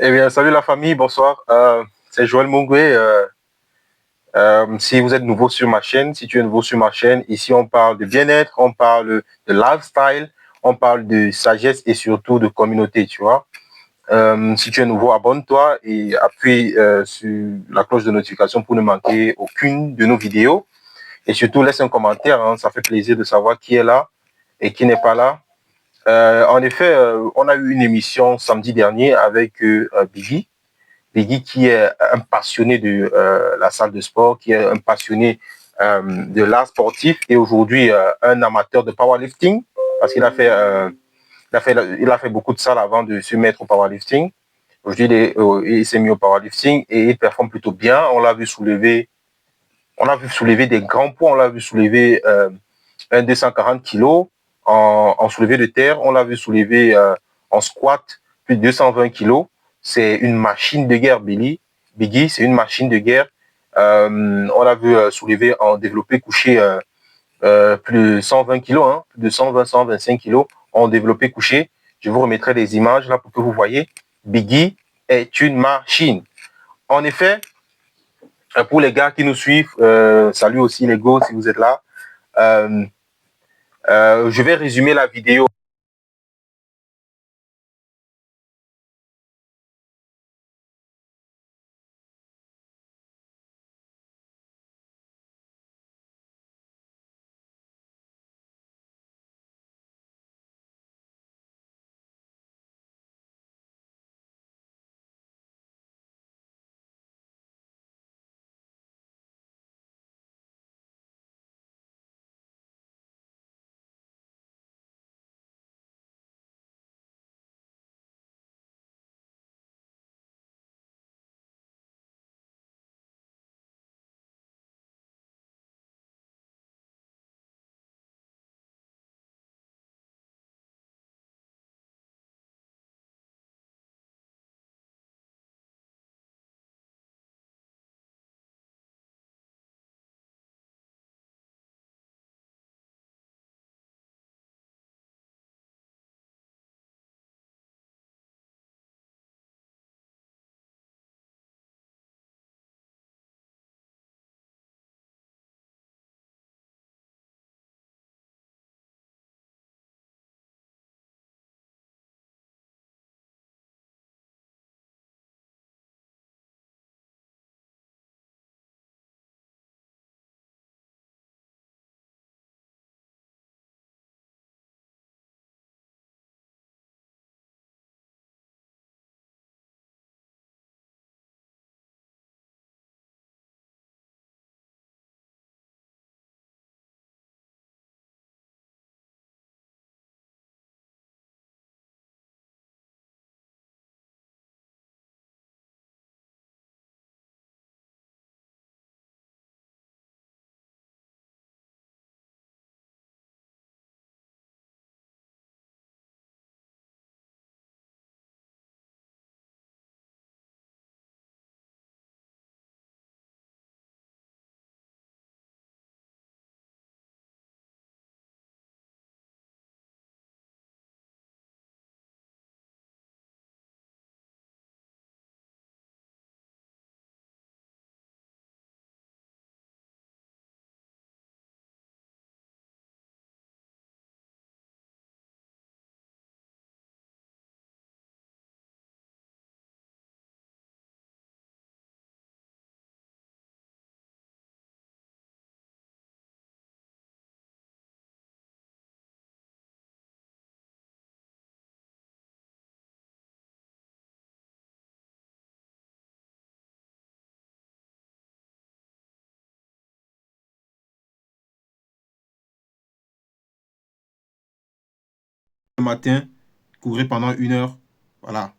Eh bien, salut la famille, bonsoir. C'est Joël Mongwe. Si vous êtes nouveau sur ma chaîne, si tu es nouveau sur ma chaîne, ici on parle de bien-être, on parle de lifestyle, on parle de sagesse et surtout de communauté, tu vois. Si tu es nouveau, abonne-toi et appuie sur la cloche de notification pour ne manquer aucune de nos vidéos. Et surtout, laisse un commentaire, hein, ça fait plaisir de savoir qui est là et qui n'est pas là. En effet, on a eu une émission samedi dernier avec Biggie. Biggie qui est un passionné de la salle de sport, qui est un passionné de l'art sportif et aujourd'hui un amateur de powerlifting parce qu'il a fait, il a fait beaucoup de salles avant de se mettre au powerlifting. Aujourd'hui, il s'est mis au powerlifting et il performe plutôt bien. On l'a vu soulever des grands poids, on l'a vu soulever un 240 kilos en soulevé de terre, on l'a vu soulever en squat plus de 220 kilos. C'est une machine de guerre, Biggie, c'est une machine de guerre. On l'a vu soulever en développé couché plus de 120 kilos, hein, plus de 120, 125 kilos en développé couché. Je vous remettrai des images là pour que vous voyez. Biggie est une machine. En effet, pour les gars qui nous suivent, salut aussi les gars si vous êtes là. Euh, je vais résumer la vidéo. Le matin, couvrez pendant 1 heure. Voilà.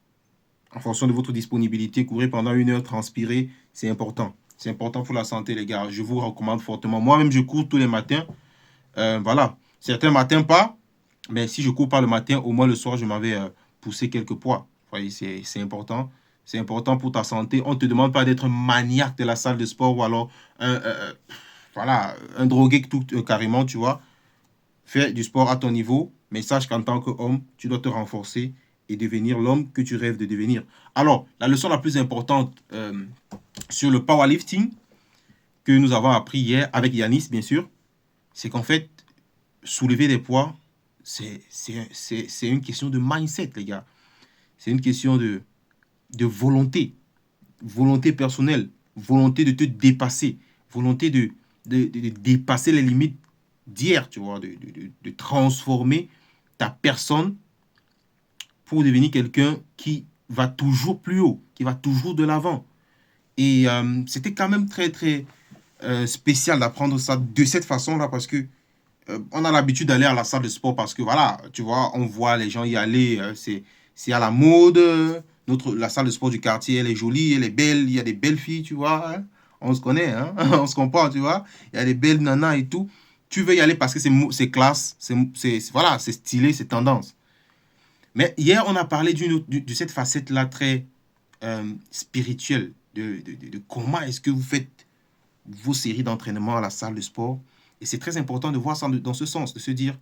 En fonction de votre disponibilité, couvrez pendant 1 heure, transpirez. C'est important. C'est important pour la santé, les gars. Je vous recommande fortement. Moi-même, je cours tous les matins. Voilà. Certains matins, pas. Mais si je cours pas le matin, au moins le soir, je m'en vais pousser quelques poids. Vous voyez, c'est important. C'est important pour ta santé. On ne te demande pas d'être maniaque de la salle de sport ou alors voilà, un drogué tout carrément, tu vois. Fais du sport à ton niveau, mais sache qu'en tant qu'homme, tu dois te renforcer et devenir l'homme que tu rêves de devenir. Alors, la leçon la plus importante sur le powerlifting que nous avons appris hier avec Yanis, bien sûr, c'est qu'en fait, soulever des poids, c'est une question de mindset, les gars. C'est une question de volonté. Volonté personnelle. Volonté de te dépasser. Volonté de dépasser les limites d'hier, tu vois. De transformer ta personne pour devenir quelqu'un qui va toujours plus haut, qui va toujours de l'avant. Et c'était quand même très, très spécial d'apprendre ça de cette façon-là parce que on a l'habitude d'aller à la salle de sport parce que voilà, tu vois, on voit les gens y aller, c'est à la mode. La salle de sport du quartier, elle est jolie, elle est belle, il y a des belles filles, tu vois. Hein. On se connaît, hein? On se comprend, tu vois. Il y a des belles nanas et tout. Tu veux y aller parce que c'est classe, voilà, c'est stylé, c'est tendance. Mais hier, on a parlé de cette facette-là très spirituelle, de comment est-ce que vous faites vos séries d'entraînement à la salle de sport. Et c'est très important de voir ça dans ce sens, de se dire,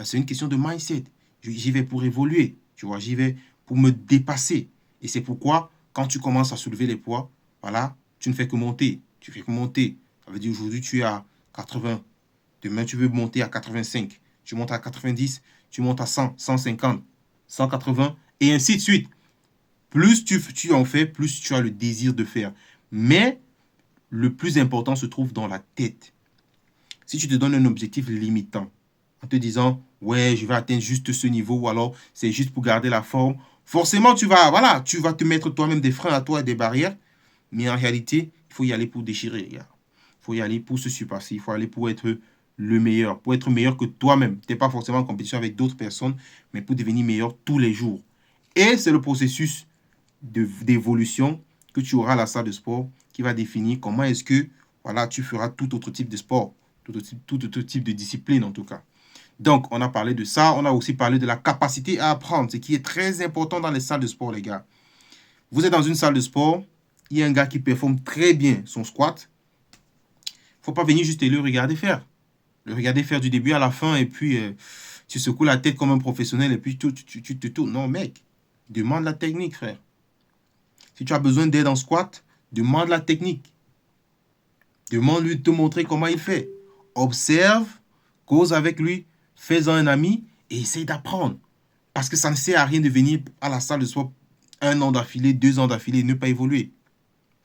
c'est une question de mindset. J'y vais pour évoluer, tu vois, j'y vais pour me dépasser. Et c'est pourquoi, quand tu commences à soulever les poids, voilà, tu ne fais que monter. Tu fais que monter. Ça veut dire aujourd'hui, tu es à 80. Demain, tu veux monter à 85. Tu montes à 90, tu montes à 100, 150, 180, et ainsi de suite. Plus tu en fais, plus tu as le désir de faire. Mais le plus important se trouve dans la tête. Si tu te donnes un objectif limitant, en te disant, ouais, je vais atteindre juste ce niveau, ou alors c'est juste pour garder la forme, forcément, voilà, tu vas te mettre toi-même des freins à toi et des barrières, mais en réalité, il faut y aller pour déchirer, les gars. Il faut y aller pour se surpasser, il faut aller pour être le meilleur, pour être meilleur que toi-même. Tu n'es pas forcément en compétition avec d'autres personnes, mais pour devenir meilleur tous les jours. Et c'est le processus d'évolution que tu auras à la salle de sport qui va définir comment est-ce que voilà, tu feras tout autre type de sport, tout autre type de discipline en tout cas. Donc, on a parlé de ça. On a aussi parlé de la capacité à apprendre, ce qui est très important dans les salles de sport, les gars. Vous êtes dans une salle de sport, il y a un gars qui performe très bien son squat. Il ne faut pas venir juste et le regarder faire. Le regarder faire du début à la fin et puis tu secoues la tête comme un professionnel et puis tu te tournes. Non, mec, demande la technique, frère. Si tu as besoin d'aide en squat, demande la technique. Demande-lui de te montrer comment il fait. Observe, cause avec lui, fais-en un ami et essaye d'apprendre. Parce que ça ne sert à rien de venir à la salle de sport 1 an d'affilée, 2 ans d'affilée et ne pas évoluer.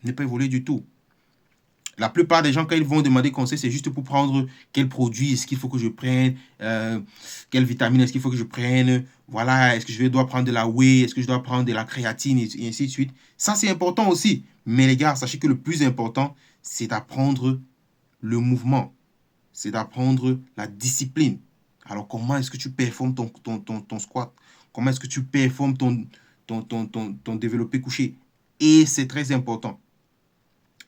Ne pas évoluer du tout. La plupart des gens, quand ils vont demander conseil, c'est juste pour prendre quel produit est-ce qu'il faut que je prenne, quelle vitamine est-ce qu'il faut que je prenne, voilà, est-ce que dois prendre de la whey, est-ce que je dois prendre de la créatine, et ainsi de suite. Ça, c'est important aussi. Mais les gars, sachez que le plus important, c'est d'apprendre le mouvement, c'est d'apprendre la discipline. Alors, comment est-ce que tu performes ton squat? Comment est-ce que tu performes ton développé couché? Et c'est très important.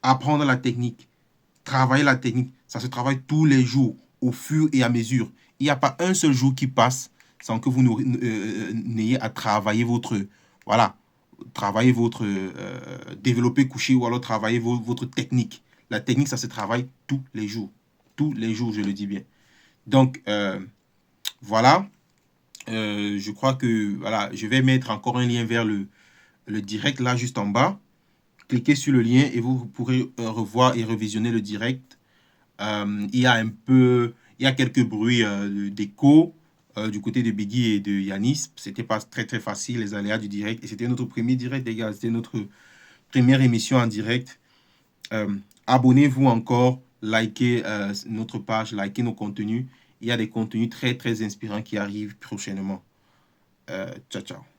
Apprendre la technique, travailler la technique, ça se travaille tous les jours, au fur et à mesure. Il n'y a pas un seul jour qui passe sans que vous n'ayez à travailler voilà, travailler votre développé couché ou alors travailler votre technique. La technique, ça se travaille tous les jours. Tous les jours, je le dis bien. Donc, voilà. Je crois que voilà, je vais mettre encore un lien vers le direct là, juste en bas. Cliquez sur le lien et vous pourrez revoir et revisionner le direct. Il y a quelques bruits d'écho du côté de Biggie et de Yanis. C'était pas très très facile les aléas du direct et c'était notre premier direct, les gars. C'était notre première émission en direct. Abonnez-vous encore, likez notre page, likez nos contenus. Il y a des contenus très très inspirants qui arrivent prochainement. Ciao ciao.